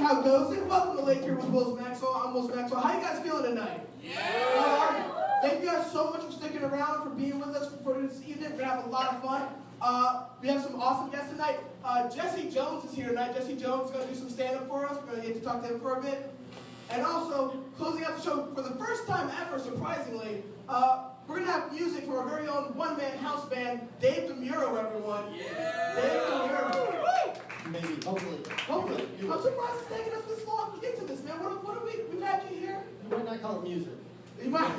how it goes. And welcome to Late Here with Maxwell. I'm Maxwell. How you guys feeling tonight? Yeah. Thank you guys so much for sticking around, for being with us for this evening. We're going to have a lot of fun. We have some awesome guests tonight. Jesse Jones is here tonight. Jesse Jones is going to do some stand-up for us. We're going to get to talk to him for a bit. And also, closing out the show for the first time ever, surprisingly, we're going to have music from our very own one-man house band, Dave DiMuro, everyone. Yeah. Dave DiMuro. Maybe, hopefully. I'm surprised it's taking us this long to get to this, man. What have we've had you here? You might not call it music. You might.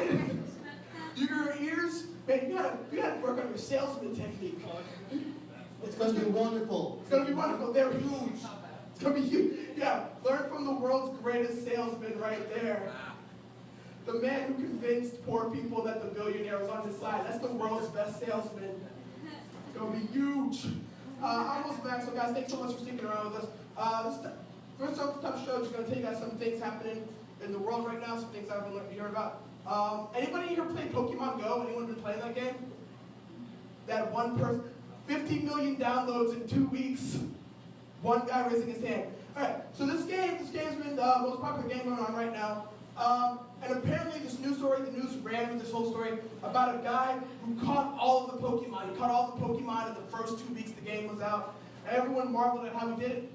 Your ears, man, you gotta work on your salesman technique. It's going to be wonderful. It's gonna be wonderful. They're huge. It's gonna be huge. Yeah, learn from the world's greatest salesman right there. The man who convinced poor people that the billionaire was on his side. That's the world's best salesman. It's gonna be huge. I'm Maxwell, guys. Thanks so much for sticking around with us. First off, tough show. Just gonna tell you guys some things happening in the world right now. Some things I've been hearing about. Anybody here play Pokemon Go? Anyone been playing that game? That one person, 50 million downloads in 2 weeks. One guy raising his hand. All right. So this game's been the most popular game going on right now. And apparently this news story, the news ran with this whole story about a guy who caught all of the Pokemon. He caught all the Pokemon in the first 2 weeks the game was out. And everyone marveled at how he did it.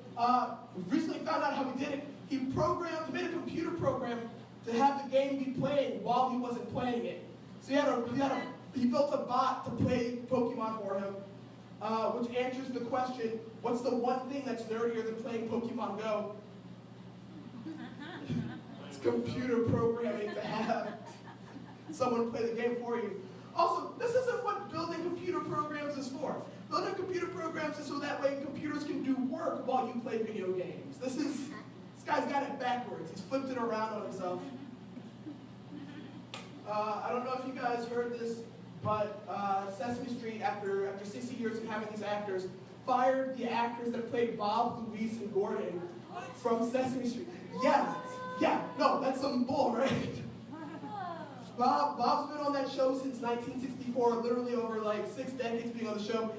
We recently found out how he did it. He made a computer program to have the game be playing while he wasn't playing it. So he built a bot to play Pokemon for him, which answers the question, what's the one thing that's nerdier than playing Pokemon Go? Computer programming to have someone play the game for you. Also, this isn't what building computer programs is for. Building computer programs is so that way computers can do work while you play video games. This guy's got it backwards. He's flipped it around on himself. I don't know if you guys heard this, but Sesame Street, after 60 years of having these actors, fired the actors that played Bob, Louise, and Gordon from Sesame Street. Yeah, no, that's some bull, right? Bob's been on that show since 1964, literally over like 6 decades being on the show.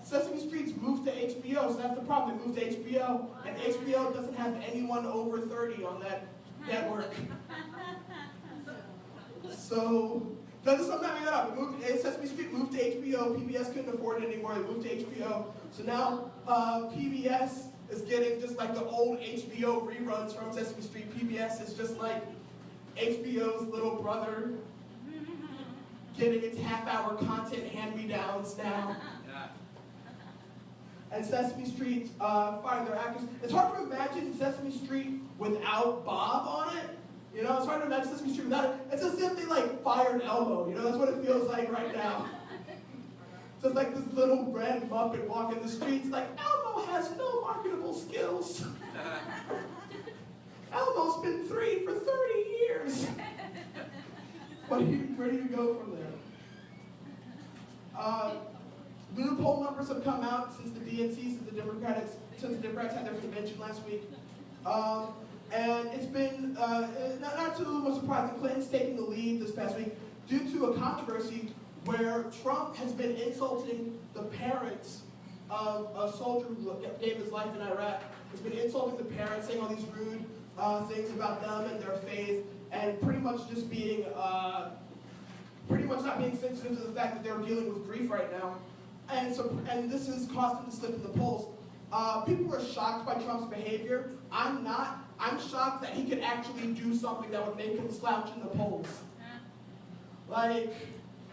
Sesame Street's moved to HBO, so that's the problem. They moved to HBO, and HBO doesn't have anyone over 30 on that network. So, I'm not making that up. Sesame Street moved to HBO. PBS couldn't afford it anymore. They moved to HBO. So now PBS is getting just like the old HBO reruns from Sesame Street. PBS is just like HBO's little brother, getting its half-hour content hand-me-downs now. And Sesame Street fired their actors. It's hard to imagine Sesame Street without Bob on it. You know, it's hard to imagine Sesame Street without it. It's as if they like fired Elmo. You know, that's what it feels like right now. Just like this little red Muppet walking the streets, like, Elmo has no marketable skills. Elmo's been 3 for 30 years. Where do you go from there? New poll numbers have come out since the DNC, since the Democrats had their convention last week. And it's been, not too much surprising, Clinton's taking the lead this past week due to a controversy where Trump has been insulting the parents of a soldier who gave his life in Iraq. He's been insulting the parents, saying all these rude things about them and their faith, and pretty much just being, pretty much not being sensitive to the fact that they're dealing with grief right now. And this has caused him to slip in the polls. People are shocked by Trump's behavior. I'm not. I'm shocked that he could actually do something that would make him slouch in the polls. Like,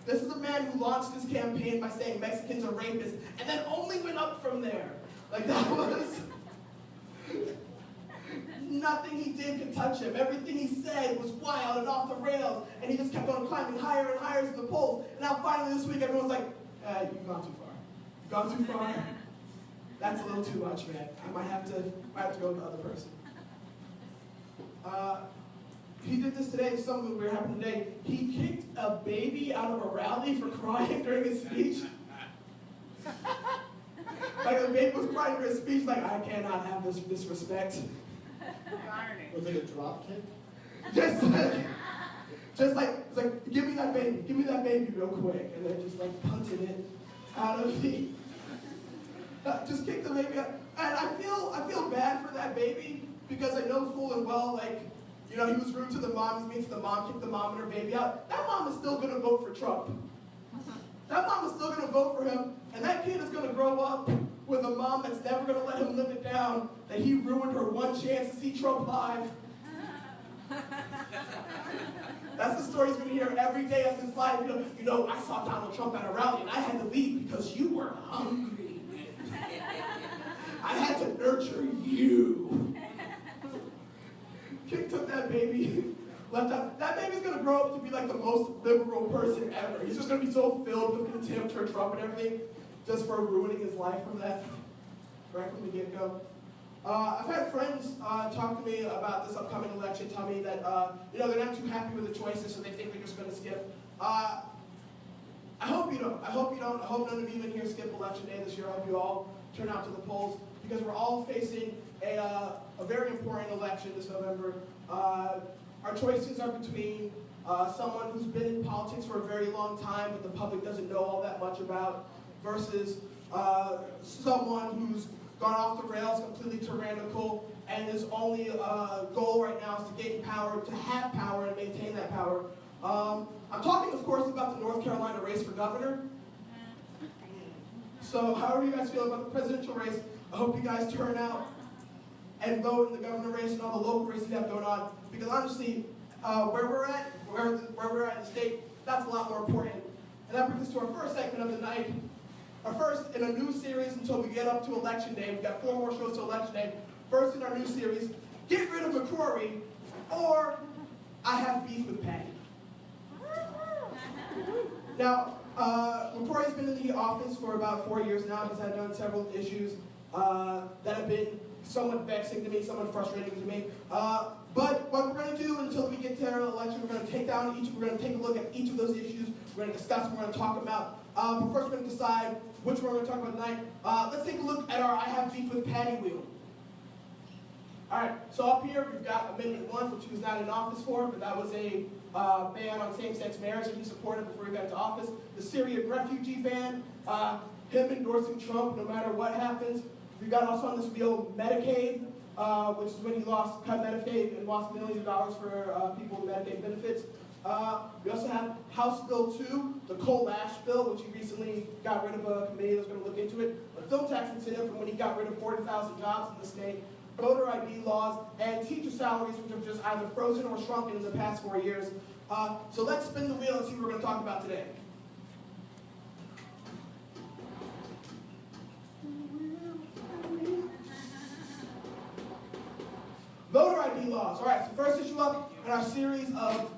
this is a man who launched his campaign by saying Mexicans are rapists, and then only went up from there. Like, that was... Nothing he did could touch him. Everything he said was wild and off the rails, and he just kept on climbing higher and higher in the polls. And now finally this week, everyone's like, you've gone too far. You've gone too far. That's a little too much, man. I might have to go with the other person. He did this today, something weird happened today. He kicked a baby out of a rally for crying during his speech. Like the baby was crying during his speech, like, I cannot have this disrespect. Was it a drop kick? Just like, it's like, give me that baby real quick, and then just like punching it out of the, just kick the baby out. And I feel bad for that baby because I know full and well, like, you know, he was rude to the mom, he's mean to the mom, kicked the mom and her baby out. That mom is still gonna vote for Trump. That mom is still gonna vote for him, and that kid is gonna grow up with a mom that's never gonna let him live it down, that he ruined her one chance to see Trump live. That's the story he's gonna hear every day of his life. You know, I saw Donald Trump at a rally and I had to leave because you were hungry. I had to nurture you. Kid took that baby, left out. That baby's gonna grow up to be like the most liberal person ever. He's just gonna be so filled with contempt for Trump and everything, just for ruining his life from that, right from the get-go. I've had friends talk to me about this upcoming election, tell me that you know, they're not too happy with the choices, so they think they're just gonna skip. I hope you don't. I hope you don't. I hope none of you in here skip election day this year. I hope you all turn out to the polls, because we're all facing a very important election this November. Our choices are between someone who's been in politics for a very long time, but the public doesn't know all that much about, versus someone who's gone off the rails, completely tyrannical, and his only goal right now is to gain power, to have power and maintain that power. I'm talking, of course, about the North Carolina race for governor. So however you guys feel about the presidential race, I hope you guys turn out and vote in the governor race and all the local races you have going on. Because honestly, where we're at in the state, that's a lot more important. And that brings us to our first segment of the night. Our first in a new series until we get up to election day. We've got 4 more shows to election day. First in our new series, Get Rid of McCrory, or I Have Beef with Patty. Now, McCrory's been in the office for about 4 years now. He's had done several issues that have been somewhat vexing to me, somewhat frustrating to me. But what we're going to do until we get to our election, we're going to take a look at each of those issues. We're going to discuss them, we're going to talk about. But first we're going to decide which one we're going to talk about tonight. Let's take a look at our I Have Beef with Patty wheel. Alright, so up here we've got Amendment 1, which he was not in office for, but that was a ban on same-sex marriage that he supported before he got into office. The Syrian refugee ban, him endorsing Trump no matter what happens. We've got also on this wheel Medicaid, which is when he cut Medicaid and lost millions of dollars for people with Medicaid benefits. We also have House Bill 2, the coal ash bill, which he recently got rid of a committee that's going to look into it. The film tax incentive from when he got rid of 40,000 jobs in the state. Voter ID laws, and teacher salaries, which have just either frozen or shrunken in the past 4 years. So let's spin the wheel and see what we're going to talk about today. Voter ID laws. All right, so first issue up in our series of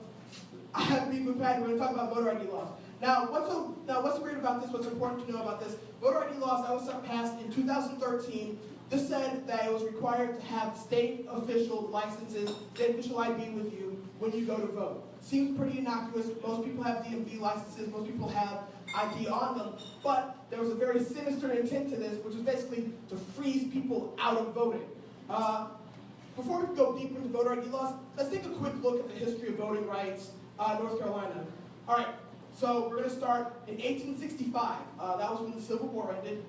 I Have Beef with Patty, we're going to talk about voter ID laws. Now, what's weird about this, what's important to know about this? Voter ID laws that was passed in 2013. This said that it was required to have state official licenses, state official ID with you when you go to vote. Seems pretty innocuous. Most people have DMV licenses. Most people have ID on them. But there was a very sinister intent to this, which was basically to freeze people out of voting. Before we go deeper into voter ID laws, let's take a quick look at the history of voting rights in North Carolina. All right, so we're going to start in 1865. That was when the Civil War ended.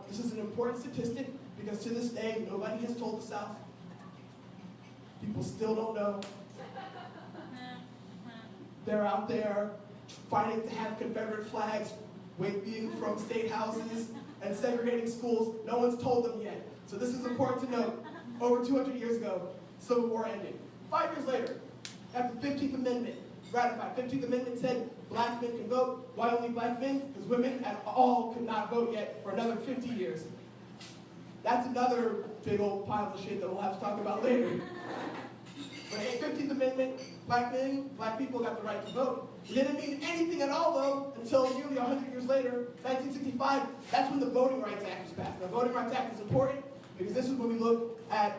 This is an important statistic because to this day, nobody has told the South. People still don't know. They're out there fighting to have Confederate flags waving from state houses and segregating schools. No one's told them yet. So this is important to note. Over 200 years ago, Civil War ended. 5 years later, after the 15th Amendment ratified, 15th Amendment said black men can vote. Why only black men? Because women at all could not vote yet for another 50 years. That's another big old pile of shit that we'll have to talk about later. But in the 15th Amendment, black people got the right to vote. It didn't mean anything at all, though, until nearly 100 years later, 1965. That's when the Voting Rights Act was passed. The Voting Rights Act is important because this is when we look at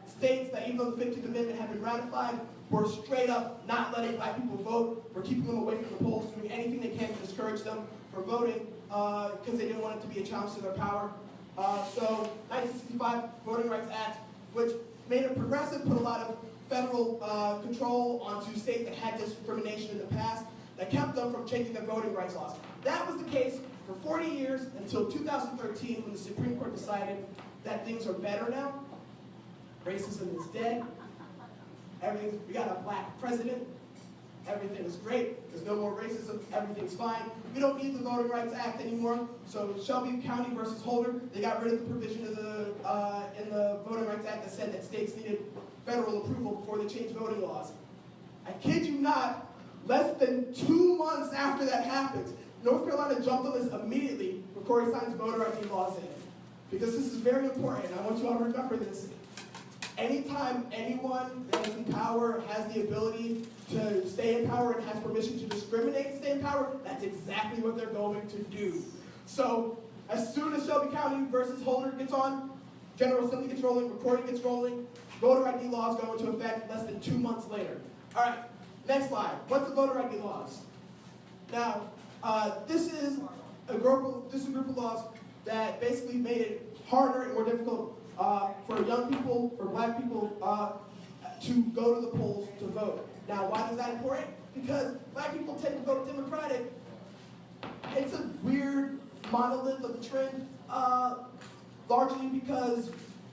states that, even though the 15th Amendment had been ratified, were straight up not letting black people vote, or keeping them away from the polls, doing anything they can to discourage them from voting because they didn't want it to be a challenge to their power. So 1965 Voting Rights Act, which made it progressive, put a lot of federal control onto states that had discrimination in the past, that kept them from changing their voting rights laws. That was the case for 40 years until 2013 when the Supreme Court decided that things are better now. Racism is dead. We got a black president. Everything is great. There's no more racism. Everything's fine. We don't need the Voting Rights Act anymore. So Shelby County versus Holder, they got rid of the provision of in the Voting Rights Act that said that states needed federal approval before they changed voting laws. I kid you not, less than 2 months after that happened, North Carolina jumped on this immediately. McCrory signs voter ID laws in. Because this is very important, and I want you all to remember this. Anytime anyone that is in power has the ability to stay in power and has permission to discriminate and stay in power, that's exactly what they're going to do. So, as soon as Shelby County versus Holder gets on, General Assembly gets rolling, recording gets rolling, voter ID laws go into effect less than 2 months later. All right, next slide. What's the voter ID laws? Now, this is a group of laws that basically made it harder and more difficult for young people, for black people, to go to the polls to vote. Now, why is that important? Because black people tend to vote Democratic. It's a weird monolith of a trend, largely because,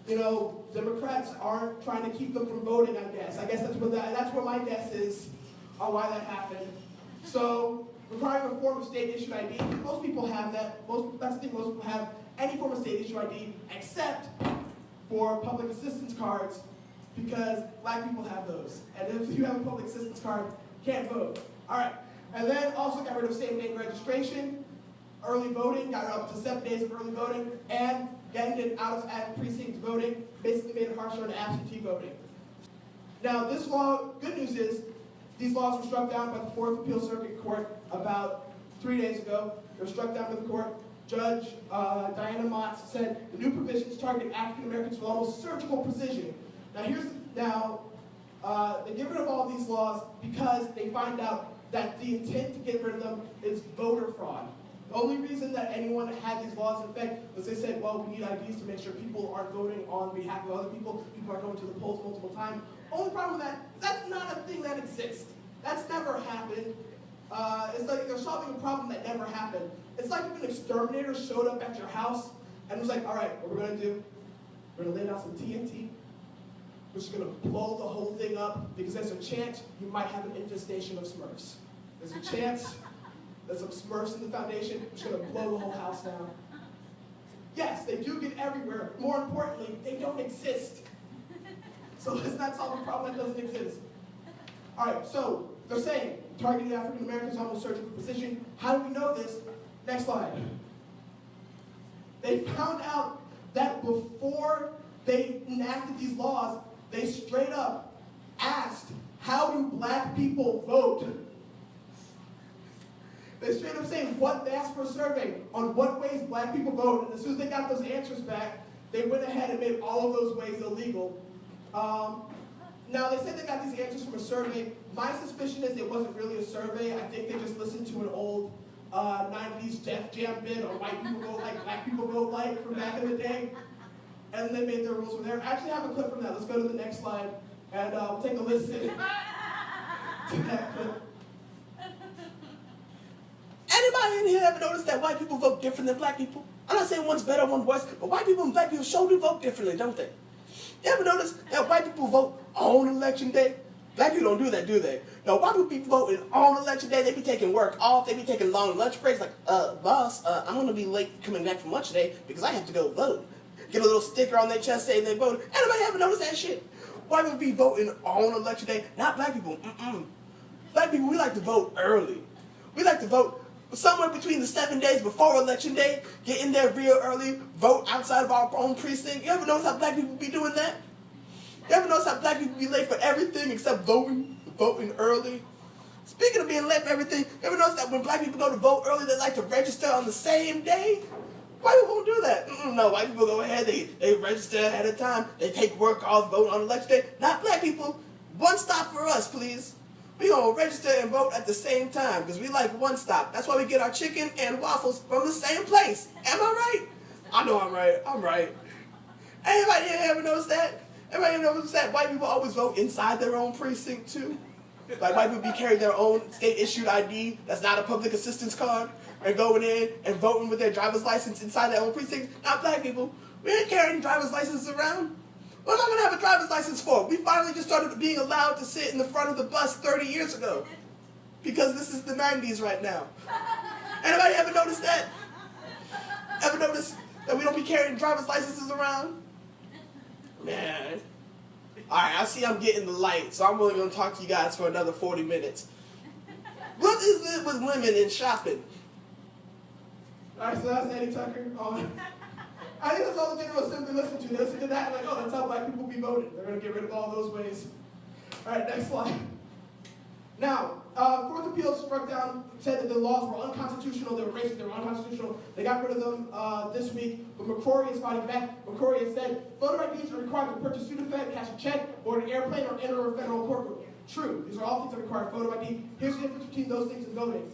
you know, Democrats aren't trying to keep them from voting, I guess. I guess that's what my guess is on why that happened. So, requiring a form of state-issued ID, most people have that. That's the thing, most people have any form of state-issued ID, except for public assistance cards, because black people have those. And if you have a public assistance card, you can't vote. All right. And then also got rid of same-day registration, early voting, got up to 7 days of early voting, and getting it out of precinct voting, basically made it harsher on absentee voting. Now, this law, good news is, these laws were struck down by the 4th Appeal Circuit Court about 3 days ago. They were struck down by the court. Judge Diana Motz said the new provisions target African Americans with almost surgical precision. Now they get rid of all these laws because they find out that the intent to get rid of them is voter fraud. The only reason that anyone had these laws in effect was they said, well, we need IDs to make sure people aren't voting on behalf of other people. People are going to the polls multiple times. Only problem with that, that's not a thing that exists. That's never happened. It's like they're solving a problem that never happened. It's like if an exterminator showed up at your house and was like, all right, what we're going to do, we're going to lay down some TNT. We're just going to blow the whole thing up because there's a chance you might have an infestation of Smurfs. There's a chance there's some Smurfs in the foundation. We're just going to blow the whole house down. Yes, they do get everywhere. More importantly, they don't exist. So let's not solve a problem that doesn't exist. All right, so they're saying targeting African Americans almost surgical precision. How do we know this? Next slide. They found out that before they enacted these laws, they straight up asked, how do black people vote? They straight up saying, they asked for a survey on what ways black people vote, and as soon as they got those answers back, they went ahead and made all of those ways illegal. Now, they said they got these answers from a survey. My suspicion is it wasn't really a survey. I think they just listened to an old 90s Def Jam bit on white people vote like black people vote like from back in the day. And they made their rules from there. I actually have a clip from that. Let's go to the next slide, and we'll take a listen to that clip. Anybody in here ever noticed that white people vote different than black people? I'm not saying one's better, one's worse, but white people and black people sure do vote differently, don't they? You ever notice that white people vote on election day? Black people don't do that, do they? No, white people be voting on election day. They be taking work off. They be taking long lunch breaks. Like, boss, I'm going to be late coming back from lunch today because I have to go vote. Get a little sticker on their chest saying they voted. Anybody ever notice that shit? White people be voting on election day, not black people. Black people, we like to vote early. We like to vote somewhere between the 7 days before election day, get in there real early, vote outside of our own precinct. You ever notice how black people be doing that? You ever notice how black people be late for everything except voting early? Speaking of being late for everything, you ever notice that when black people go to vote early, they like to register on the same day? White people won't do that. No, white people go ahead, they register ahead of time, they take work off, vote on election day. Not black people. One stop for us, please. We gonna register and vote at the same time because we like one stop. That's why we get our chicken and waffles from the same place. Am I right? I know I'm right. I'm right. Anybody ever notice that? Everybody ever notice that white people always vote inside their own precinct too? Like white people be carrying their own state-issued ID that's not a public assistance card and going in and voting with their driver's license inside their own precinct. Not black people. We ain't carrying driver's licenses around. We're not gonna have a driver's license for? We finally just started being allowed to sit in the front of the bus 30 years ago. Because this is the 90s right now. Anybody ever notice that? Ever notice that we don't be carrying driver's licenses around? Man. Alright, I see I'm getting the light, so I'm only going to talk to you guys for another 40 minutes. What is it with women in shopping? Alright, so that's Eddie Tucker. I think that's all the General Assembly listen to. They listen to that and like, oh, that's how black people be voting. They're going to get rid of all those ways. Alright, next slide. Now, Fourth Appeal struck down, said that the laws were unconstitutional, they were racist, they were unconstitutional. They got rid of them this week, but McCrory is fighting back. McCrory has said, voter IDs are required to purchase Sudafed, cash a check, board an airplane, or enter a federal courtroom. True, these are all things that require photo ID. Here's the difference between those things and voting.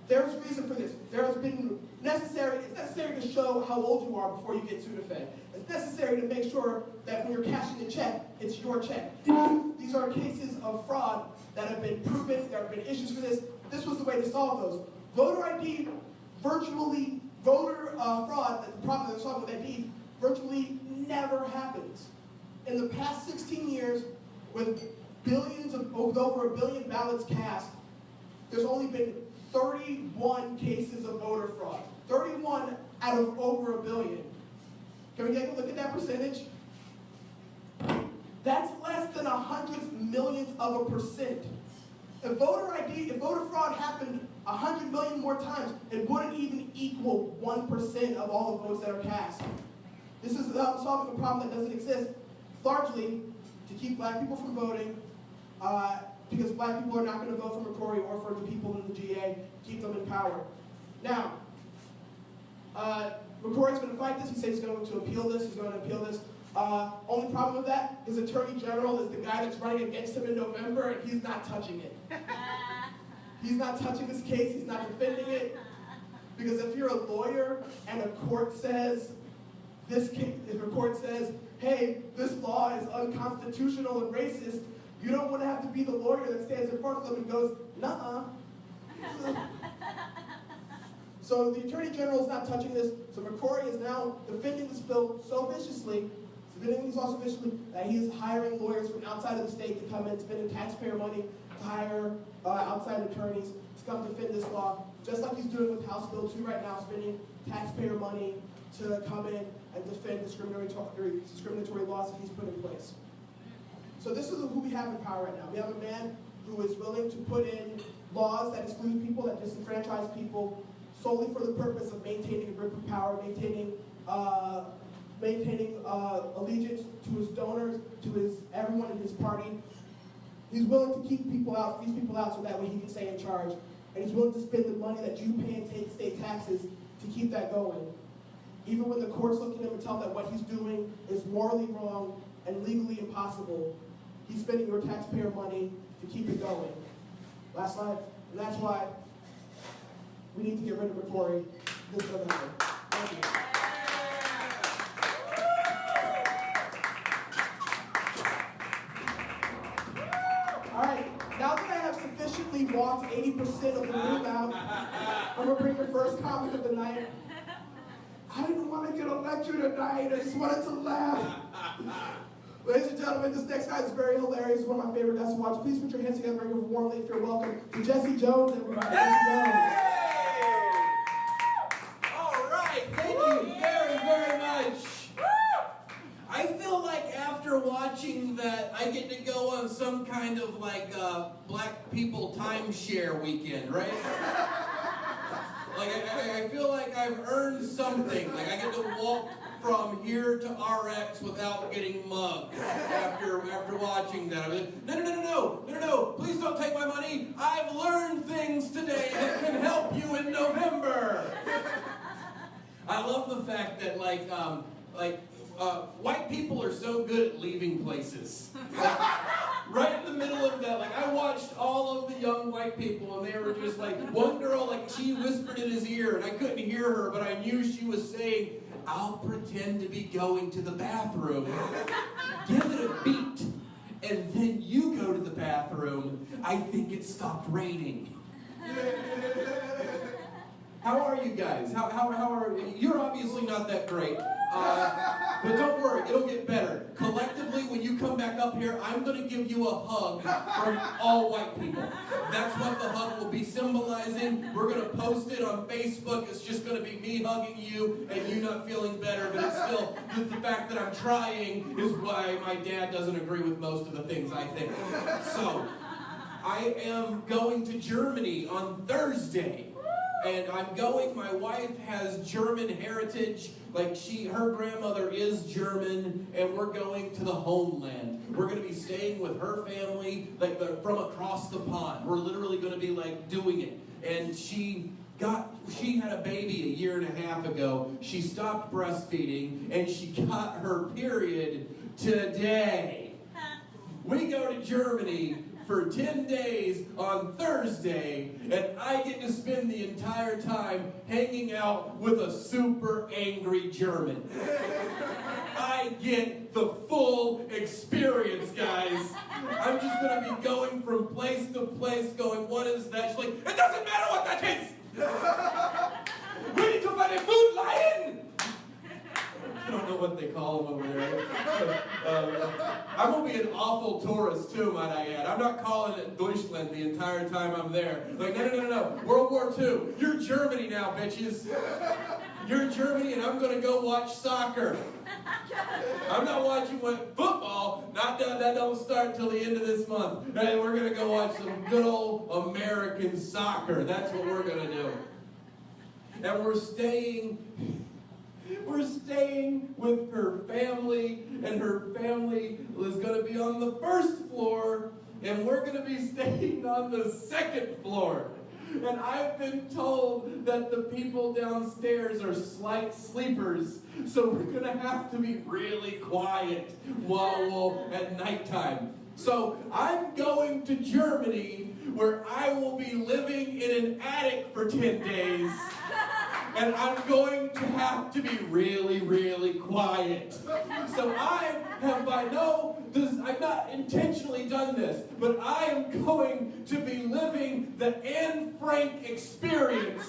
There's a reason for this. It's necessary to show how old you are before you get Sudafed. It's necessary to make sure that when you're cashing a check, it's your check. These are cases of fraud that have been proven, there have been issues for this. This was the way to solve those. Voter ID, fraud, the problem they're solving with ID, virtually never happens. In the past 16 years, with over 1 billion ballots cast, there's only been 31 cases of voter fraud. 31 out of over 1 billion. Can we take a look at that percentage? That's less than 100 millionth of a percent. If voter fraud happened 100 million more times, it wouldn't even equal 1% of all the votes that are cast. This is solving a problem that doesn't exist, largely to keep black people from voting, because black people are not going to vote for McCrory or for the people in the GA, keep them in power. Now, McCrory's going to fight this. He says he's going to appeal this. Only problem with that, his attorney general is the guy that's running against him in November, and he's not touching it. He's not touching this case. He's not defending it. Because if you're a lawyer and a court says, hey, this law is unconstitutional and racist, you don't want to have to be the lawyer that stands in front of them and goes, nuh-uh. So the Attorney General is not touching this. So McCrory is now defending this bill so viciously, that he is hiring lawyers from outside of the state to come in, spending taxpayer money to hire outside attorneys to come defend this law, just like he's doing with House Bill 2 right now, spending taxpayer money to come in and defend discriminatory laws that he's put in place. So this is who we have in power right now. We have a man who is willing to put in laws that exclude people, that disenfranchise people, solely for the purpose of maintaining a grip of power, maintaining allegiance to his donors, to everyone in his party. He's willing to keep people out, freeze people out, so that way he can stay in charge. And he's willing to spend the money that you pay and take state taxes to keep that going. Even when the courts look at him and tell him that what he's doing is morally wrong and legally impossible, he's spending your taxpayer money to keep it going. Last slide. And that's why we need to get rid of McCrory this November. Thank you. All right, now that I have sufficiently walked 80% of the room out, I'm going to bring the first comic of the night. I didn't want to get a lecture tonight. I just wanted to laugh. Ladies and gentlemen, this next guy is very hilarious. One of my favorite guys to watch. Please put your hands together and give warmly if you're welcome to Jesse Jones, everybody. Jesse Jones. All right, thank you very, very much. I feel like after watching that, I get to go on some kind of like black people timeshare weekend, right? Like I feel like I've earned something. Like I get to walk from here to RX without getting mugged after watching that. I'm like, no, please don't take my money. I've learned things today that can help you in November. I love the fact that white people are so good at leaving places. Like, right in the middle of that, like I watched all of the young white people and they were just like, one girl, like she whispered in his ear and I couldn't hear her, but I knew she was saying, I'll pretend to be going to the bathroom, give it a beat, and then you go to the bathroom. I think it stopped raining. How are you guys? How are you? You're obviously not that great. But don't worry, it'll get better. Collectively, come back up here, I'm going to give you a hug from all white people. That's what the hug will be symbolizing. We're going to post it on Facebook. It's just going to be me hugging you and you not feeling better, but it's still the fact that I'm trying is why my dad doesn't agree with most of the things I think. So, I am going to Germany on Thursday. And I'm going, my wife has German heritage, like her grandmother is German, and we're going to the homeland. We're going to be staying with her family, like from across the pond. We're literally going to be like doing it. And she had a baby a year and a half ago. She stopped breastfeeding, and she got her period today. We go to Germany for 10 days on Thursday, and I get to spend the entire time hanging out with a super angry German. I get the full experience, guys. I'm just going to be going from place to place going, what is that? She's like, it doesn't matter what that is! We need to find a food lion! I don't know what they call them over there. I'm going to be an awful tourist too, might I add. I'm not calling it Deutschland the entire time I'm there. Like, no. World War II. You're Germany now, bitches. You're Germany and I'm going to go watch soccer. I'm not watching football. That don't start till the end of this month. And we're going to go watch some good old American soccer. That's what we're going to do. And we're staying with her family, and her family is going to be on the first floor, and we're going to be staying on the second floor. And I've been told that the people downstairs are slight sleepers, so we're going to have to be really quiet at nighttime. So I'm going to Germany, where I will be living in an attic for 10 days. And I'm going to have to be really, really quiet. So I've not intentionally done this, but I am going to be living the Anne Frank experience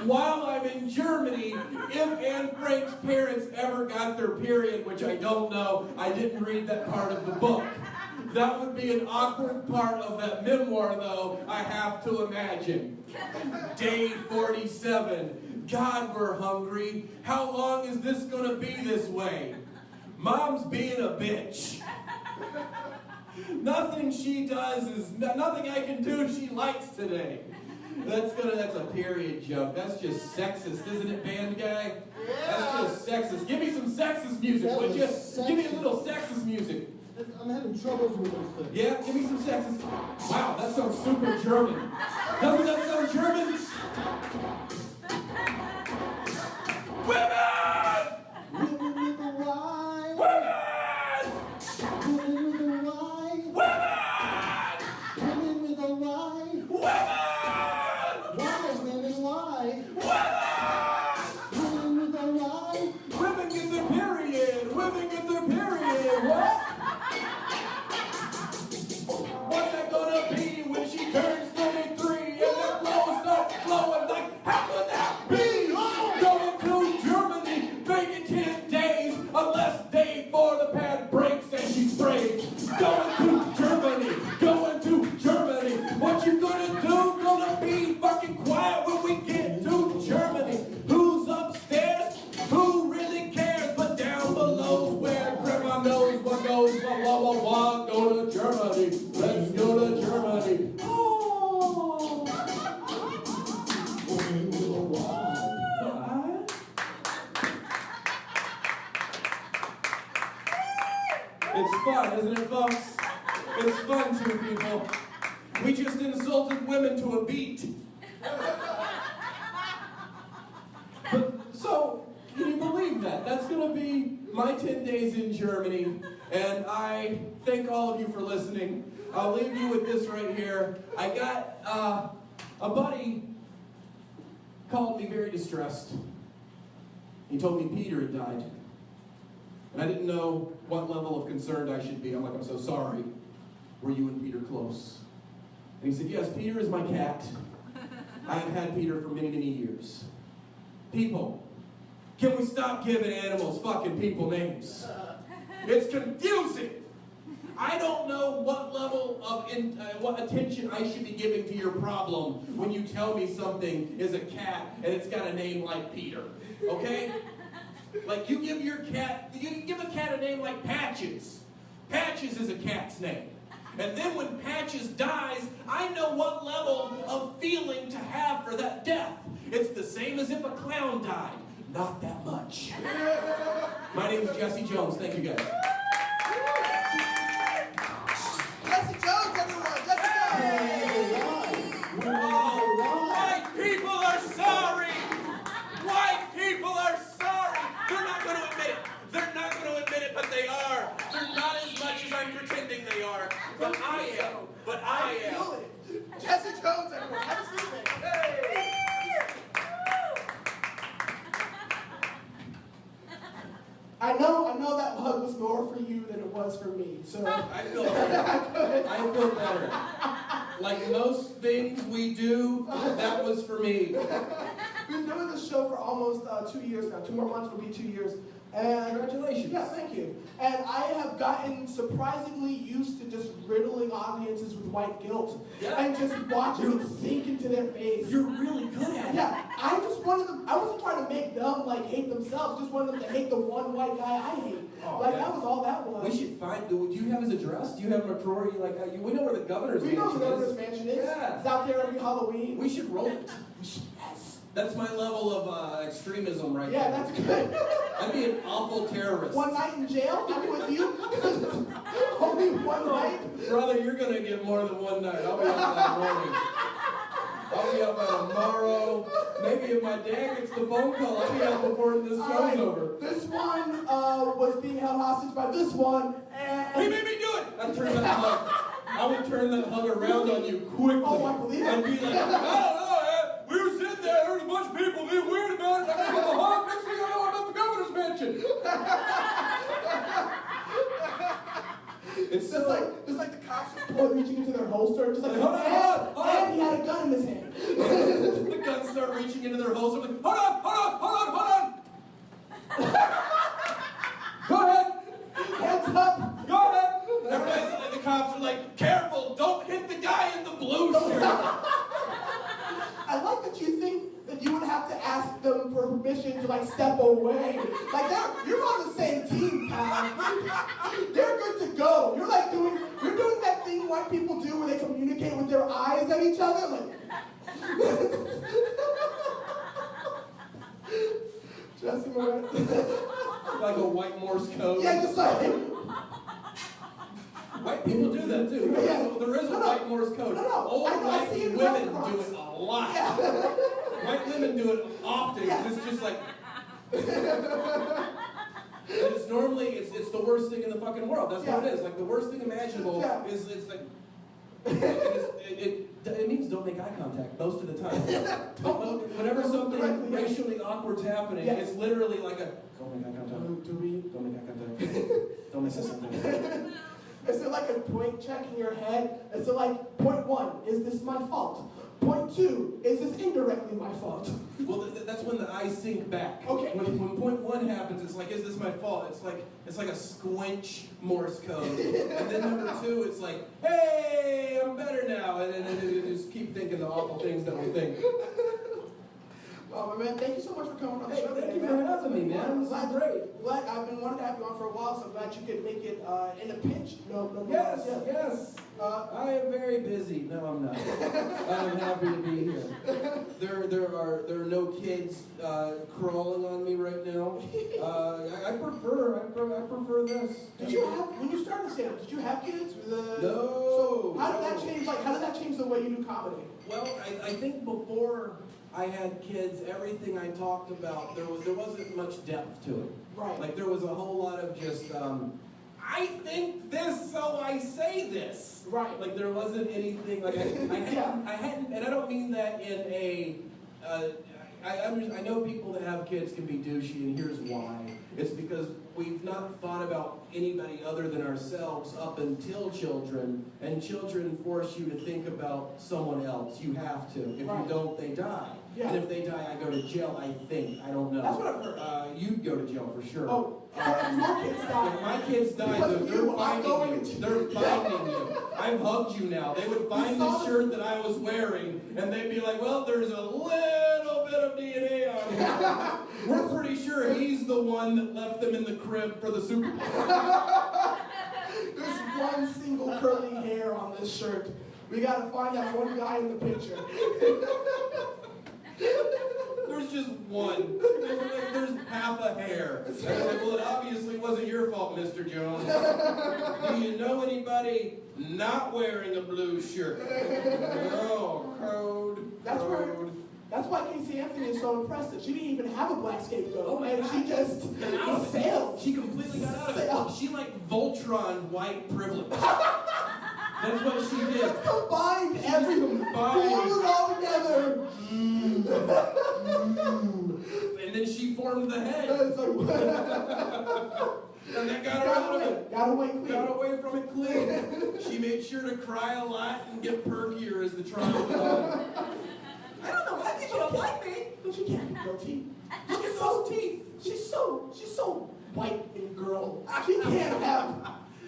while I'm in Germany, if Anne Frank's parents ever got their period, which I don't know. I didn't read that part of the book. That would be an awkward part of that memoir, though, I have to imagine. Day 47. God, we're hungry. How long is this going to be this way? Mom's being a bitch. Nothing she does nothing I can do she likes today. That's a period joke. That's just sexist, isn't it, band guy? That's just sexist. Give me some sexist music, would you? Give me a little sexist music. I'm having troubles with those things. Yeah, give me some sexist. Wow, that sounds super German. Doesn't that sound German? Women! Women with the wine. Women! Women with the wine. Women! Women with the wine. Women! Why, women, why? Women! Women with the wine. Women get their period! Women get their period! What? What's that gonna be when she turns 33 and the clothes start flowing? Like, how could that be? Going to Germany, making 10 days, unless day 4 the pad breaks and she sprays. Going to Germany, what you gonna do? Gonna be fucking quiet when we get to Germany. Who's upstairs? Who really cares? But down below where grandma knows what goes, go to Germany. Let's go to Germany. Oh. Women with the wine. It's fun, isn't it, folks? It's fun too, people. We just insulted women to a beat. But, so, can you believe that? That's going to be my 10 days in Germany, and I thank all of you for listening. I'll leave you with this right here. I got a buddy called me very distressed. He told me Peter had died. And I didn't know what level of concerned I should be. I'm like, I'm so sorry. Were you and Peter close? And he said, yes, Peter is my cat. I have had Peter for many, many years. People, can we stop giving animals fucking people names? It's confusing. I don't know what level of what attention I should be giving to your problem when you tell me something is a cat and it's got a name like Peter. Okay? Like you give a cat a name like Patches. Patches is a cat's name. And then when Patches dies, I know what level of feeling to have for that death. It's the same as if a clown died. Not that much. My name is Jesse Jones. Thank you, guys. Jesse Jones, everyone! Jesse Jones! White people are sorry! White people are sorry! They're not going to admit it. They're not going to admit it, but they are. They're not as much as I'm pretending they are. But I am. But I am. Feel it. Jesse Jones, everyone! Have a seat, man. Hey! I know that hug was more for you than it was for me, so... I feel better. I feel better. Like most things we do, that was for me. We've been doing this show for almost 2 years now. 2 more months will be 2 years. And Congratulations. Yeah, thank you. And I have gotten surprisingly used to just riddling audiences with white guilt. Yeah. And just watching it sink into their face. You're really good at it. Yeah, I wasn't trying to make them like hate themselves, just wanted them to hate the one white guy I hate. Oh, like yeah. That was all that was. We should find, do you have his address? Do you have McCrory? We know where the governor's We know mansion the governor's is. mansion is. Yeah. It's out there every Halloween. We should roll it. Yes. That's my level of extremism right Yeah, there. that's good. I'd be an awful terrorist. One night in jail, I'm with you. Only one night. Brother, you're going to get more than one night. I'll be up that morning. I'll be up by tomorrow. Maybe if my dad gets the phone call, I'll be up before this All show's right. over. This one was being held hostage by this one, and... He made me do it! I would turn that hug around on you quickly. Oh, I believe it. I'd be like, I don't know, we were sitting there, there was a bunch of people being weird about it. I got the hug. Next thing I know, I'm at the governor's mansion. It's just like the cops just reaching into their holster, just like, Hold on. and he had a gun in his hand. The guns start reaching into their holster. I'm like, hold on. Go ahead. Hands up. Go ahead. The cops are like, careful, don't hit the guy in the blue shirt. I like that you think that you would have to ask them for permission to like step away. Like you're on the same team, pal. They're good to go. You're doing that thing white people do where they communicate with their eyes at each other, like. Jesse Moran. Like a white Morse code. Yeah, just like. White people do that too. There is a white Morse code. No. Old I white see it in women restaurants. do it a lot. Yeah. White women do it often. Yeah. It's just like. And it's normally it's the worst thing in the fucking world. That's what it is. Like the worst thing imaginable is it's like. It means don't make eye contact most of the time. Whenever something racially awkward's happening, it's literally like a don't make eye contact. Don't make eye contact. Don't make eye contact. Is it like a point check in your head? Is it like, point 1, is this my fault? Point 2, is this indirectly my fault? Well, that's when the eyes sink back. Okay. When point 1 happens, it's like, is this my fault? It's like a squinch Morse code. And then number 2, it's like, hey, I'm better now. And then you just keep thinking the awful things that we think. Oh, my man, thank you so much for coming on the show. Thank you for having me, man. This is great. Glad I've been wanting to have you on for a while, so I'm glad you could make it in a pinch. No. Yes. I am very busy. No, I'm not. I'm happy to be here. There are no kids crawling on me right now. I prefer this. Did you have, when you started stand-up, did you have kids? No. So how did that change? How did that change the way you do comedy? Well, I think before I had kids, everything I talked about, there wasn't much depth to it. Right. Like there was a whole lot of just, I think this, so I say this. Right. Like there wasn't anything, like I hadn't, and I don't mean that in a, I know people that have kids can be douchey, and here's why. It's because we've not thought about anybody other than ourselves up until children, and children force you to think about someone else. You have to. If Right. you don't, they die. Yeah. And if they die, I go to jail, I think. I don't know. That's what I've heard. You'd go to jail for sure. Oh, your kids If died. my kids die, Because of they're you, I'm finding going you. to- They're finding you. I've hugged you now. They would find saw the the- shirt that I was wearing, and they'd be like, well, there's a little bit of DNA on here. We're pretty sure he's the one that left them in the crib for the Super Bowl. There's one single curly hair on this shirt. We gotta find that one guy in the picture. There's just one. There's half a hair. And I was like, well, it obviously wasn't your fault, Mr. Jones. Do you know anybody not wearing a blue shirt? Oh, code. That's why Casey Anthony is so impressive. She didn't even have a black scapegoat. Oh my and God. she just Got out of it. sailed. She completely got out of it. Sailed. She like Voltron white privilege. That's what she did. Just combined everything. Combined. Pulled it all together. And then she formed the head. It's like, And that got her out of it. Got away clean. Got away from it clean. She made sure to cry a lot and get perkier as the trial went on. I don't know why people don't like me. But she can't be guilty. Look at those teeth. She's so white and girl. She can't have.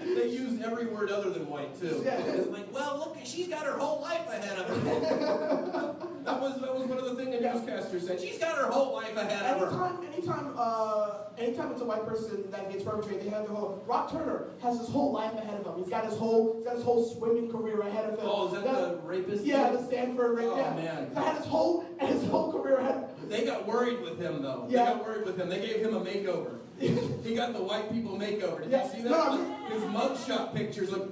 They used every word other than white too. Yeah. It's like, well, look, she's got her whole life ahead of her. That was one of the things a newscaster said. She's got her whole life ahead of her. Anytime it's a white person that gets perpetrated, they have the whole. Rock Turner has his whole life ahead of him. He's got his whole swimming career ahead of him. Oh, is that the rapist? Yeah, kid? the Stanford rape. Oh, yeah. man. He had his whole career ahead of him. They got worried with him though. Yeah. They got worried with him. They gave him a makeover. He got the white people makeover. Did Yeah. you see that? No, His mugshot pictures look.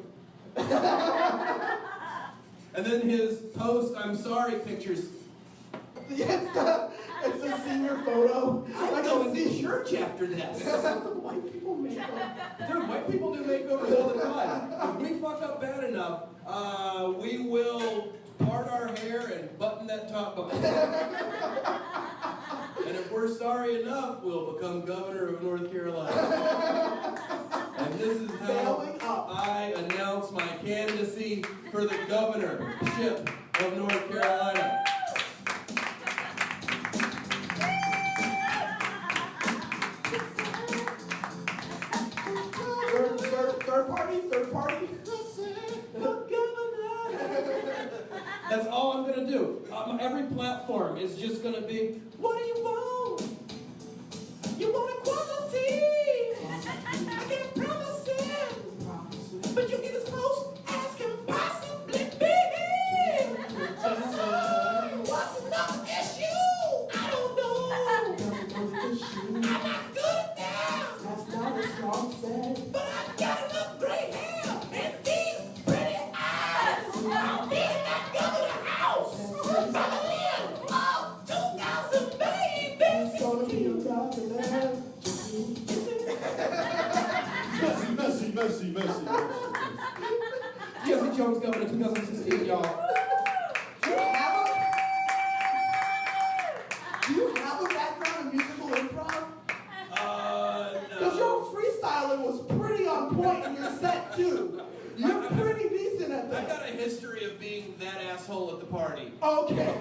And then his post "I'm sorry" pictures. It's a senior photo. I'm going to church after this. White people make up. Dude, white people do makeovers all the time. If we fuck up bad enough, we will part our hair and button that top button. And if we're sorry enough, we'll become governor of North Carolina. And this is how I announce my candidacy for the governorship of North Carolina. Third party. That's all I'm going to do. Every platform is just going to be, what do you want? You want equality. I can't promise it. But you get as close as can possibly be. What's another issue? I don't know. I'm not good at that. That's not a strong set. But I've got enough gray hair and these pretty eyes. I'll be in that governor house. From the end of 2000, baby. It's gonna be a governor. Messy. Jesse Jones governor 2016, y'all. Do you have a background in musical improv? Because No. your freestyling was pretty on point in your set too. You're pretty decent at I've that. got a history of being that asshole at the party. Okay.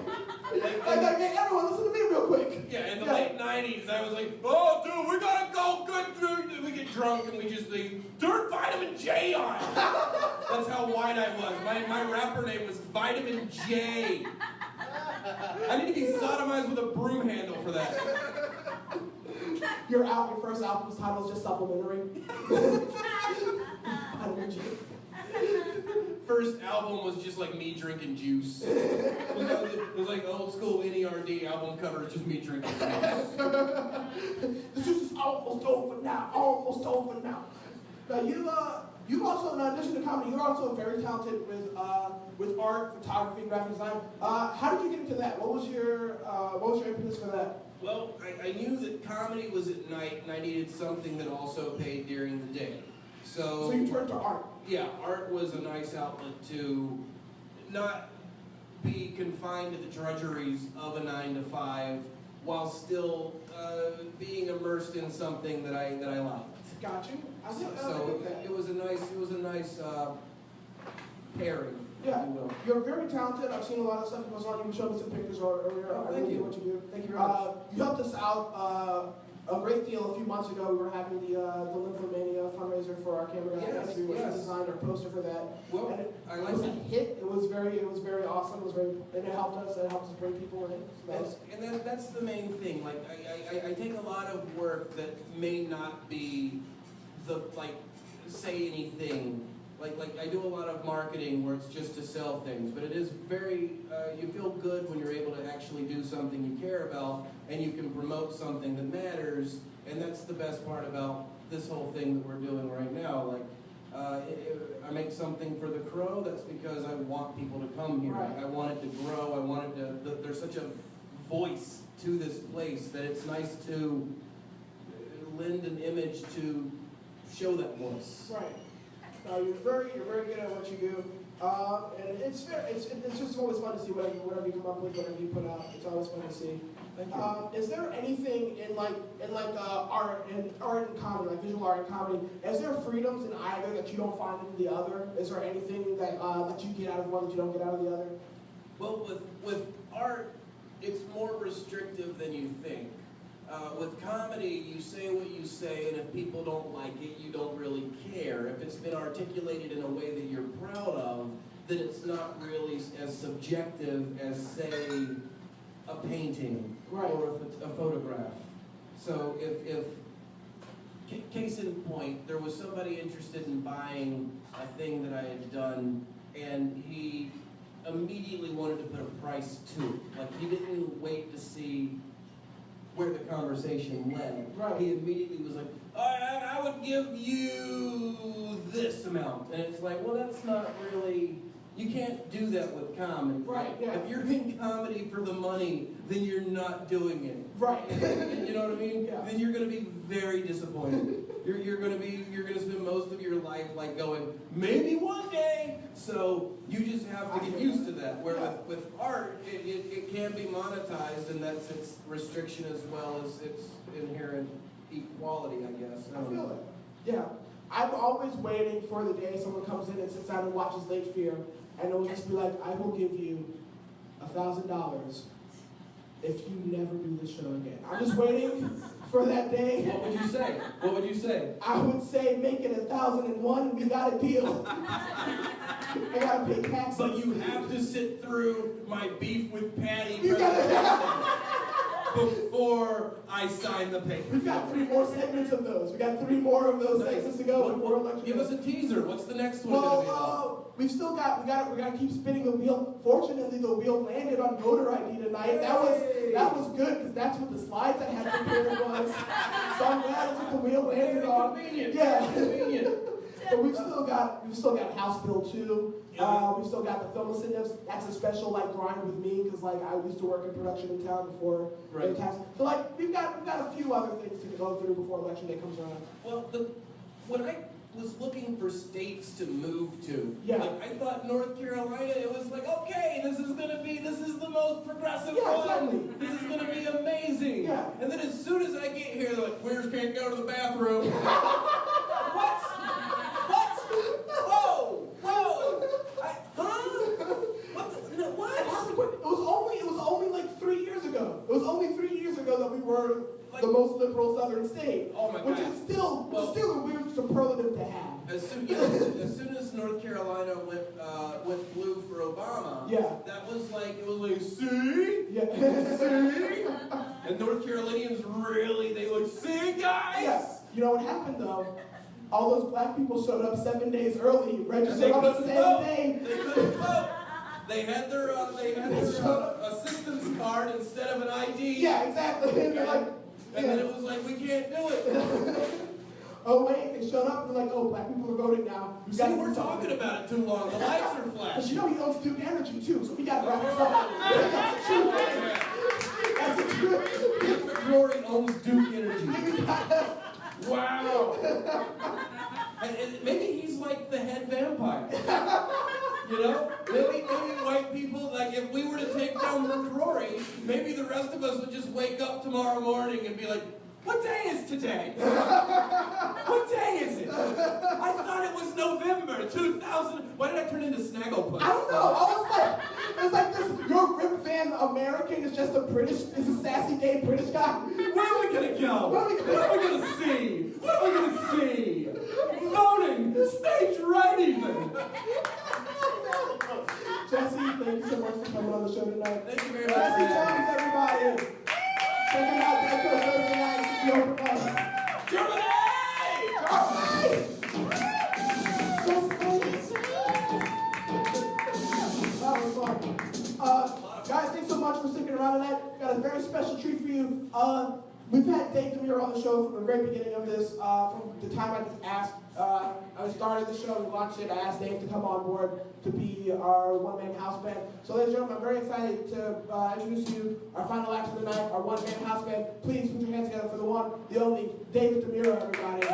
Hey, everyone, listen to me real quick. Yeah, in the late 90s, I was like, oh, dude, we gotta go good, dude. We get drunk and we just like, turn Vitamin J on. That's how white I was. My rapper name was Vitamin J. I need to be sodomized with a broom handle for that. Your first album's title is just Supplementary. First album was just like me drinking juice. It was like old school NERD album cover, just me drinking juice. This is almost over now. Almost over now. Now you also, in addition to comedy, you're also very talented with art, photography, graphic design. How did you get into that? What was your impetus for that? Well, I knew that comedy was at night, and I needed something that also paid during the day. So you turned to art. Yeah, art was a nice outlet to not be confined to the drudgeries of a 9 to 5, while still being immersed in something that I liked. Got you. I think So that. it was a nice pairing. Yeah, if you will. you're very talented. I've seen a lot of stuff that goes on. You showed me some pictures earlier. Oh, I thank really you. do what you do. Thank you very much. You helped us out a great deal a few months ago. We were having the Lymphomania fundraiser for our camera guy. Yes, We yes. designed our poster for that. Well, And I it like was a that. hit. It was very awesome. It was very, and it helped us. It helped us bring people in. So That's the main thing. Like I take a lot of work that may not be say anything. Like I do a lot of marketing where it's just to sell things, but it is very, you feel good when you're able to actually do something you care about and you can promote something that matters, and that's the best part about this whole thing that we're doing right now. Like, I make something for the Crow, that's because I want people to come here. Right. I want it to grow, I want it to, there's such a voice to this place that it's nice to lend an image to show that voice. right. You're very good at what you do, and it's just always fun to see whatever you come up with, whatever you put out. It's always fun to see. Thank you. Is there anything in art and comedy, like visual art and comedy? Is there freedoms in either that you don't find in the other? Is there anything that that you get out of one that you don't get out of the other? Well, with art, it's more restrictive than you think. With comedy, you say what you say, and if people don't like it, you don't really care. If it's been articulated in a way that you're proud of, then it's not really as subjective as, say, a painting Right. or a photograph. So if case in point, there was somebody interested in buying a thing that I had done, and he immediately wanted to put a price to it. Like, he didn't wait to see where the conversation led. Right. He immediately was like, I would give you this amount. And it's like, well, that's not really, you can't do that with comedy. Right, yeah. If you're in comedy for the money, then you're not doing it. Right. You know what I mean? Yeah. Then you're going to be very disappointed. You're going to spend most of your life like going, maybe one day. So you just have to get used to that. Where with art, it can be monetized, and that's its restriction as well as its inherent equality, I guess. I feel it. Yeah. I'm always waiting for the day someone comes in and sits down and watches Late Fear, and it'll just be like, I will give you $1,000 if you never do this show again. I'm just waiting for that day. What would you say? What would you say? I would say make it 1,001 and we got a deal. I gotta pay taxes. But you have to sit through my beef with Patty You gotta- before I sign the paper. We've got 3 more segments of those. We got 3 more of those segments to go before election. Give us a teaser. What's the next one going to be about? Well, we've still got, we gotta keep spinning the wheel. Fortunately, the wheel landed on voter ID tonight. That was good, because that's what the slides I had prepared was. So I'm glad it's what the wheel landed on. Convenient. Yeah. Convenient. But we've still got House Bill 2. We've still got the film incentives. That's a special grind with me, because I used to work in production in town before the tax. So we've got a few other things to go through before election day comes around. Well, when I was looking for states to move to, Yeah. I thought North Carolina, it was like, okay, this is the most progressive Yeah, one. exactly. This is gonna be amazing. Yeah. And then as soon as I get here, they're like, queers can't go to the bathroom. What? Whoa! What? It was only like 3 years ago. It was only 3 years ago that we were the most liberal southern state. Oh my which God. is still a weird superlative to have. As soon as North Carolina went blue for Obama, Yeah. that was like, see? Yeah. See? And North Carolinians really, they like, see, guys? Yes. You know what happened though? All those black people showed up 7 days early, And registered they on the couldn't same vote. day. They couldn't vote. They had their assistance card instead of an ID. Yeah, exactly. And they're like, And then it was like, we can't do it. oh wait, they showed up and they're like, oh, black people are voting now. We See, gotta we're do something. talking about it too long. The lights are But flashing. you know he owns Duke Energy too, so we gotta wrap this up. That's a true thing. That's a true thing. McCrory owns Duke Energy. Wow. And maybe he's like the head vampire. You know? Maybe white people, like if we were to take down McCrory, maybe the rest of us would just wake up tomorrow morning and be like, What day is today? What day is it? I thought it was November 2000. Why did I turn into Snagglepuss? I don't know. It's like this. Your Rip Van American is just is a sassy gay British guy. Where are we gonna go? What are we gonna see? What are we gonna see? Voting, stage right even. Jesse, thank you so much for coming on the show tonight. Thank you very much. Jesse Jones, everybody. Check him out there for Thursday night. Be open up. Germany! That was fun. Guys, thanks so much for sticking around tonight. Got a very special treat for you. We've had Dave DiMuro on the show from the very beginning of this, from the time I just asked. I started the show, we launched it, I asked Dave to come on board to be our one-man house band. So ladies and gentlemen, I'm very excited to introduce to you our final act of the night, our one-man house band. Please put your hands together for the one, the only, Dave DiMuro, everybody.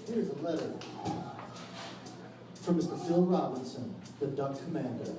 Here's a letter from Mr. Phil Robinson, the Duck Commander.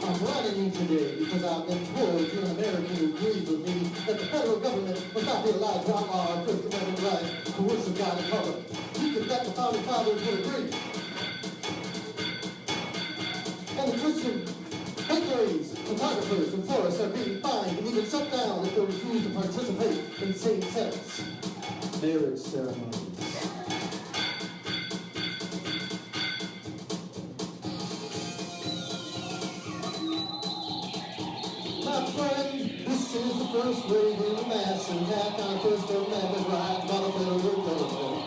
I'm writing you today because I've been told you're an American who agrees with me that the federal government must not be allowed to outlaw our First Amendment rights to worship God in public. You can bet the founding fathers would agree. And the Christian bakeries, photographers, and florists are being fined and even shut down if they refuse to participate in same-sex marriage ceremonies. My friend, this is the first wave in the mass and attack on First Amendment rights by the federal government.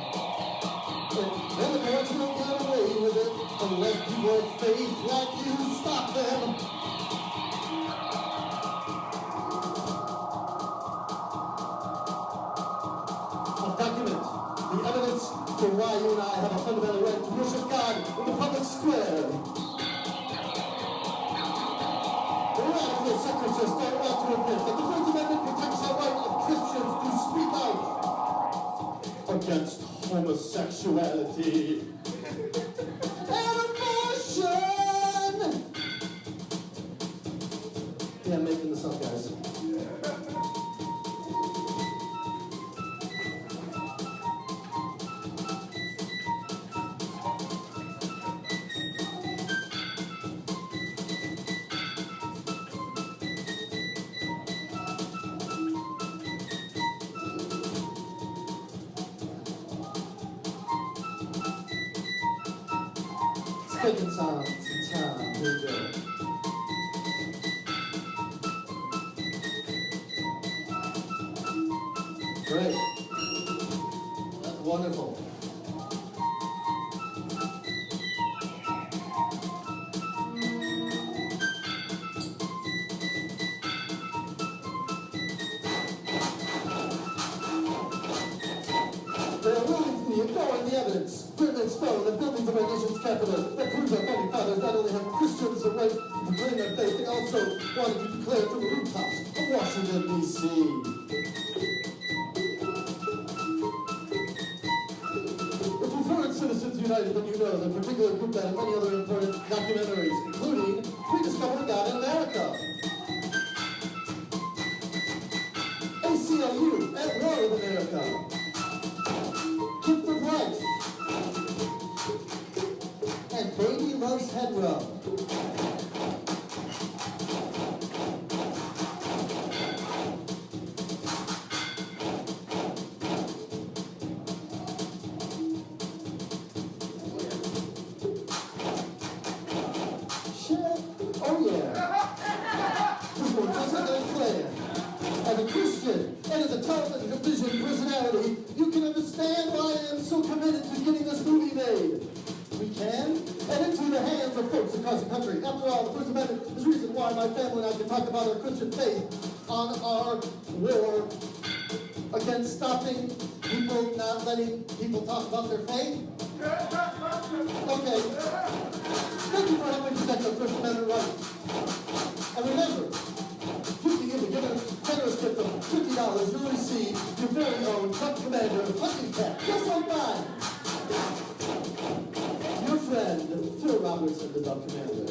And the courts will get away with it unless people of faith like you stop them. I'll document the evidence for why you and I have a fundamental right to worship God in the public square. The radical separatists don't want to admit that the First Amendment protects the right of Christians to speak out against homosexuality and abortion. Yeah, I'm making this up, guys. Taking some time. Here we go. Great. That's wonderful. There are rulings me ignoring the evidence, written in stone, the buildings of our nation's capital, that proves our founding fathers not only have Christians the right to proclaim their faith, they also wanted to declare it from the rooftops of Washington, D.C. If you've heard Citizens United, then you know the particular group that has many other important documentaries, including Rediscovering God in America, ACLU, at War with America, Gift of Life, and Baby Loves Head Rub. Shit. Oh yeah. vision, personality, you can understand why I am so committed to getting this movie made. We can, and into the hands of folks across the country. After all, the First Amendment is the reason why my family and I can talk about our Christian faith on our war against stopping people, not letting people talk about their faith. Okay. Thank you for helping protect our First Amendment rights. And remember, you can give a generous gift of $50, you'll receive your very own Truck Commander hunting cap, just like mine. Your friend, Phil Robertson, the Truck Commander.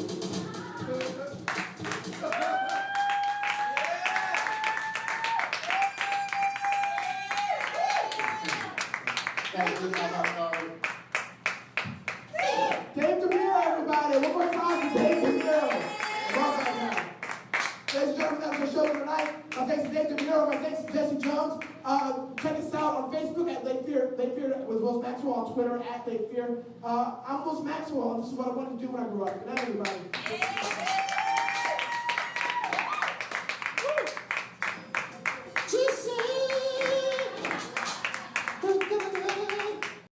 Dave DiMuro, everybody. One more time for Dave DiMuro. Welcome now. Ladies and gentlemen, that's our show tonight. My thanks to Dave DiMuro. My thanks to Jesse Jones. Check us out on Facebook at Lake Fear with Will Maxwell, on Twitter at Lake Fear. I'm Will Maxwell, and this is what I wanted to do when I grew up. Good night, everybody.